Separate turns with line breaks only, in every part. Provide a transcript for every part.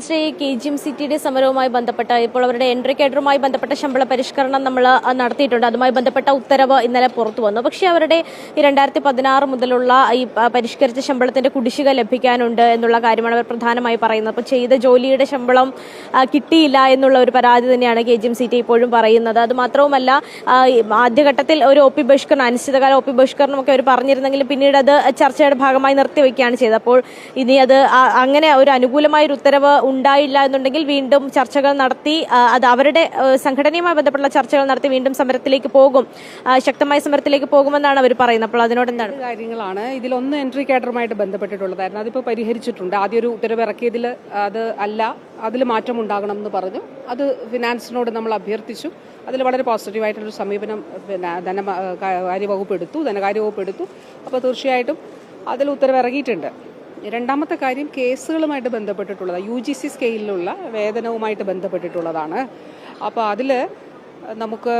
Wednesday KGM-CTയുടെ സമരവുമായി ബന്ധപ്പെട്ട് ഇപ്പോൾ അവരുടെ എൻട്രി കേഡറുമായി ബന്ധപ്പെട്ട ശമ്പള പരിഷ്കരണം നമ്മൾ നടത്തിയിട്ടുണ്ട്. അതുമായി ബന്ധപ്പെട്ട ഉത്തരവ് ഇന്നലെ പുറത്തു വന്നു. പക്ഷേ അവരുടെ 2016 മുതലുള്ള ഈ പരിഷ്കരിച്ച ശമ്പളത്തിന്റെ കുടിശ്ശിക ലഭിക്കാനുണ്ട് എന്നുള്ള കാര്യമാണ് അവർ പ്രധാനമായി പറയുന്നത്. അപ്പോൾ ചെയ്ത ജോലിയുടെ ശമ്പളം കിട്ടിയില്ല എന്നുള്ള ഒരു പരാതി തന്നെയാണ് KGM-CT ഇപ്പോഴും പറയുന്നത്. അത് മാത്രവുമല്ല, ആദ്യഘട്ടത്തിൽ ഒരു OP ബഹിഷ്കരണം, അനിശ്ചിതകാല OP ബഹിഷ്കരണം ഒക്കെ അവർ പറഞ്ഞിരുന്നെങ്കിലും പിന്നീട് അത് ചർച്ചയുടെ ഭാഗമായി നിർത്തിവെക്കുകയാണ് ചെയ്തത്. അപ്പോൾ ഇനി അത് അങ്ങനെ ഒരു അനുകൂലമായ ഒരു ഉത്തരവ് ഉണ്ടായില്ല എന്നുണ്ടെങ്കിൽ വീണ്ടും ചർച്ചകൾ നടത്തി, അത് അവരുടെ സംഘടനയുമായി ബന്ധപ്പെട്ടുള്ള ചർച്ചകൾ നടത്തി വീണ്ടും സമരത്തിലേക്ക് പോകും, ശക്തമായ സമരത്തിലേക്ക് പോകുമെന്നാണ് അവർ പറയുന്നത്. അപ്പോൾ അതിനോട് എന്താണ്
കാര്യങ്ങളാണ് ഇതിലൊന്ന് എൻട്രി കേഡറുമായിട്ട് ബന്ധപ്പെട്ടിട്ടുള്ളതായിരുന്നു. അതിപ്പോൾ പരിഹരിച്ചിട്ടുണ്ട്. ആദ്യം ഒരു ഉത്തരവ് ഇറക്കിയതിൽ അത് അല്ല, അതിൽ മാറ്റം ഉണ്ടാകണം എന്ന് പറഞ്ഞു. അത് ഫിനാൻസിനോട് നമ്മൾ അഭ്യർത്ഥിച്ചു. അതിൽ വളരെ പോസിറ്റീവായിട്ടുള്ളൊരു സമീപനം ധനകാര്യ വകുപ്പ് എടുത്തു. അപ്പോൾ തീർച്ചയായിട്ടും അതിൽ ഉത്തരവ് ഇറങ്ങിയിട്ടുണ്ട്. രണ്ടാമത്തെ കാര്യം കേസുകളുമായിട്ട് ബന്ധപ്പെട്ടിട്ടുള്ളത് UGC സ്കെയിലിലുള്ള വേതനവുമായിട്ട് ബന്ധപ്പെട്ടിട്ടുള്ളതാണ്. അപ്പോൾ അതിൽ നമുക്ക്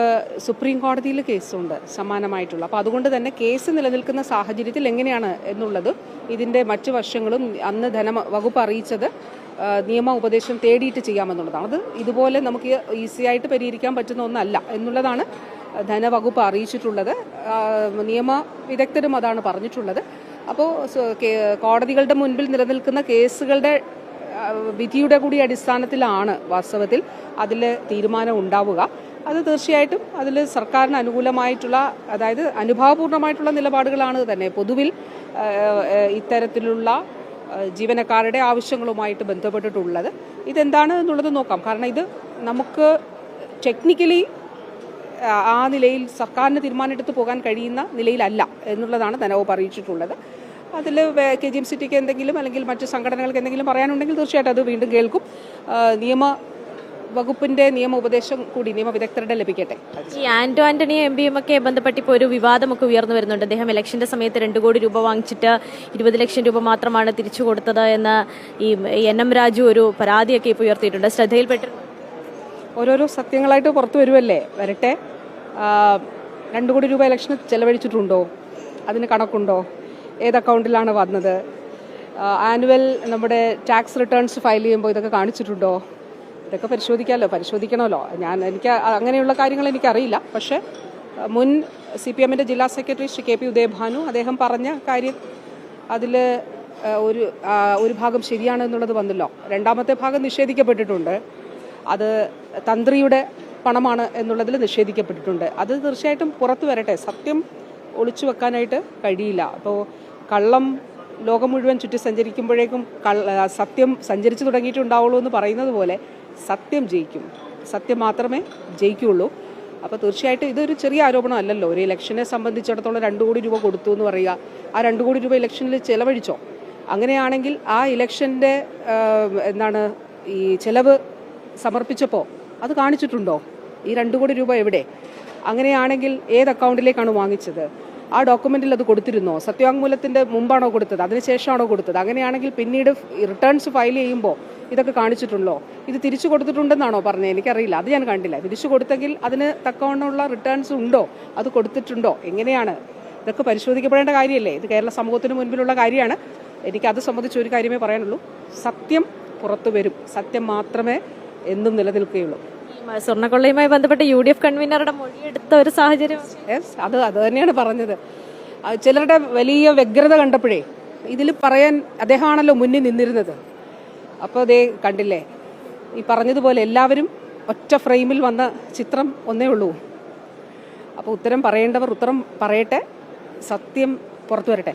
സുപ്രീം കോടതിയിൽ കേസുണ്ട് സമാനമായിട്ടുള്ള. അപ്പോൾ അതുകൊണ്ട് തന്നെ കേസ് നിലനിൽക്കുന്ന സാഹചര്യത്തിൽ എങ്ങനെയാണ് എന്നുള്ളത് ഇതിൻ്റെ മറ്റു വശങ്ങളും അന്ന് വകുപ്പ് അറിയിച്ചത് നിയമ ഉപദേശം തേടിയിട്ട് ചെയ്യാമെന്നുള്ളതാണ്. അത് ഇതുപോലെ നമുക്ക് ഈസിയായിട്ട് പരിഹരിക്കാൻ പറ്റുന്ന ഒന്നല്ല എന്നുള്ളതാണ് ധനവകുപ്പ് അറിയിച്ചിട്ടുള്ളത്. നിയമ വിദഗ്ധരും അതാണ് പറഞ്ഞിട്ടുള്ളത്. അപ്പോൾ കോടതികളുടെ മുൻപിൽ നിലനിൽക്കുന്ന കേസുകളുടെ വിധിയുടെ കൂടി അടിസ്ഥാനത്തിലാണ് വാസ്തവത്തിൽ അതിൽ തീരുമാനം ഉണ്ടാവുക. അത് തീർച്ചയായിട്ടും അതിൽ സർക്കാരിന് അനുകൂലമായിട്ടുള്ള, അതായത് അനുഭാവപൂർണ്ണമായിട്ടുള്ള നിലപാടുകളാണ് തന്നെ പൊതുവിൽ ഇത്തരത്തിലുള്ള ജീവനക്കാരുടെ ആവശ്യങ്ങളുമായിട്ട് ബന്ധപ്പെട്ടിട്ടുള്ളത്. ഇതെന്താണ് എന്നുള്ളത് നോക്കാം. കാരണം ഇത് നമുക്ക് ടെക്നിക്കലി ആ നിലയിൽ സർക്കാരിന് തീരുമാനമെടുത്ത് പോകാൻ കഴിയുന്ന നിലയിലല്ല എന്നുള്ളതാണ് ധനവകുപ്പ് അറിയിച്ചിട്ടുള്ളത്. അതിൽ KGM-CTക്ക് എന്തെങ്കിലും അല്ലെങ്കിൽ മറ്റു സംഘടനകൾക്ക് എന്തെങ്കിലും പറയാനുണ്ടെങ്കിൽ തീർച്ചയായിട്ടും അത് വീണ്ടും കേൾക്കും. വകുപ്പിന്റെ നിയമ ഉപദേശം കൂടി നിയമ വിദഗ്ധരുടെ ലഭിക്കട്ടെ.
ഈ ആന്റണിയും MPയും ഒക്കെ ബന്ധപ്പെട്ട് ഇപ്പോൾ ഒരു വിവാദമൊക്കെ ഉയർന്നു വരുന്നുണ്ട്. അദ്ദേഹം ഇലക്ഷന്റെ സമയത്ത് 2 കോടി രൂപ വാങ്ങിച്ചിട്ട് 20 ലക്ഷം രൂപ മാത്രമാണ് തിരിച്ചു കൊടുത്തത് എന്ന് ഈ NM രാജു ഒരു പരാതിയൊക്കെ ഇപ്പോൾ ഉയർത്തിയിട്ടുണ്ട്. ശ്രദ്ധയിൽപ്പെട്ടിട്ടുണ്ട്.
ഓരോരോ സത്യങ്ങളായിട്ട് പുറത്തു വരുമല്ലേ, വരട്ടെ. 2 കോടി രൂപ ഇലക്ഷന് ചെലവഴിച്ചിട്ടുണ്ടോ? അതിന് കണക്കുണ്ടോ? ഏത് അക്കൗണ്ടിലാണ് വന്നത്? ആനുവൽ നമ്മുടെ ടാക്സ് റിട്ടേൺസ് ഫയൽ ചെയ്യുമ്പോൾ ഇതൊക്കെ കാണിച്ചിട്ടുണ്ടോ? ഇതൊക്കെ പരിശോധിക്കണമല്ലോ. എനിക്ക് അങ്ങനെയുള്ള കാര്യങ്ങൾ എനിക്കറിയില്ല. പക്ഷേ മുൻ CPMന്റെ ജില്ലാ സെക്രട്ടറി ശ്രീ KP ഉദയഭാനു അദ്ദേഹം പറഞ്ഞ കാര്യം അതിൽ ഒരു ഭാഗം ശരിയാണെന്നുള്ളത് വന്നല്ലോ. രണ്ടാമത്തെ ഭാഗം നിഷേധിക്കപ്പെട്ടിട്ടുണ്ട്. അത് തന്ത്രിയുടെ പണമാണ് എന്നുള്ളതിൽ നിഷേധിക്കപ്പെട്ടിട്ടുണ്ട്. അത് തീർച്ചയായിട്ടും പുറത്തു വരട്ടെ. സത്യം ഒളിച്ചു വെക്കാനായിട്ട് കഴിയില്ല. അപ്പോൾ കള്ളം ലോകം മുഴുവൻ ചുറ്റി സഞ്ചരിക്കുമ്പോഴേക്കും സത്യം സഞ്ചരിച്ചു തുടങ്ങിയിട്ടുണ്ടാവുള്ളൂ എന്ന് പറയുന്നത് പോലെ സത്യം ജയിക്കും. സത്യം മാത്രമേ ജയിക്കുകയുള്ളൂ. അപ്പോൾ തീർച്ചയായിട്ടും ഇതൊരു ചെറിയ ആരോപണം അല്ലല്ലോ. ഒരു ഇലക്ഷനെ സംബന്ധിച്ചിടത്തോളം 2 കോടി രൂപ കൊടുത്തു എന്ന് പറയുക. ആ 2 കോടി രൂപ ഇലക്ഷനിൽ ചെലവഴിച്ചോ? അങ്ങനെയാണെങ്കിൽ ആ ഇലക്ഷൻ്റെ ഈ ചെലവ് സമർപ്പിച്ചപ്പോൾ അത് കാണിച്ചിട്ടുണ്ടോ? ഈ 2 കോടി രൂപ എവിടെ? അങ്ങനെയാണെങ്കിൽ ഏത് അക്കൗണ്ടിലേക്കാണ് വാങ്ങിച്ചത്? ആ ഡോക്യുമെന്റിൽ അത് കൊടുത്തിരുന്നോ? സത്യവാങ്മൂലത്തിന്റെ മുമ്പാണോ കൊടുത്തത്? അതിനുശേഷമാണോ കൊടുത്തത്? അങ്ങനെയാണെങ്കിൽ പിന്നീട് റിട്ടേൺസ് ഫയൽ ചെയ്യുമ്പോൾ ഇതൊക്കെ കാണിച്ചിട്ടുണ്ടോ? ഇത് തിരിച്ചു കൊടുത്തിട്ടുണ്ടെന്നാണോ പറഞ്ഞത്? എനിക്കറിയില്ല, അത് ഞാൻ കണ്ടില്ല. തിരിച്ചു കൊടുത്തെങ്കിൽ അതിന് തക്കവണ്ണമുള്ള റിട്ടേൺസ് ഉണ്ടോ? അത് കൊടുത്തിട്ടുണ്ടോ? എങ്ങനെയാണ്? ഇതൊക്കെ പരിശോധിക്കപ്പെടേണ്ട കാര്യമല്ലേ? ഇത് കേരള സമൂഹത്തിന് മുൻപിലുള്ള കാര്യമാണ്. എനിക്കത് സംബന്ധിച്ച് ഒരു കാര്യമേ പറയാനുള്ളൂ. സത്യം പുറത്തു വരും. സത്യം മാത്രമേ എന്നും നിലനിൽക്കുകയുള്ളൂ.
സ്വർണ്ണക്കൊള്ളയുമായി ബന്ധപ്പെട്ട് UDF കൺവീനറുടെ മൊഴിയെടുത്ത ഒരു സാഹചര്യം,
അത് തന്നെയാണ് പറഞ്ഞത്. ചിലരുടെ വലിയ വ്യഗ്രത കണ്ടപ്പോഴേ ഇതിൽ പറയാൻ അദ്ദേഹമാണല്ലോ മുന്നിൽ നിന്നിരുന്നത്. അപ്പോൾ അതേ കണ്ടില്ലേ, ഈ പറഞ്ഞതുപോലെ എല്ലാവരും ഒറ്റ ഫ്രെയിമിൽ വന്ന ചിത്രം ഒന്നേ ഉള്ളൂ. അപ്പോൾ ഉത്തരം പറയേണ്ടവർ ഉത്തരം പറയട്ടെ, സത്യം പുറത്തു വരട്ടെ.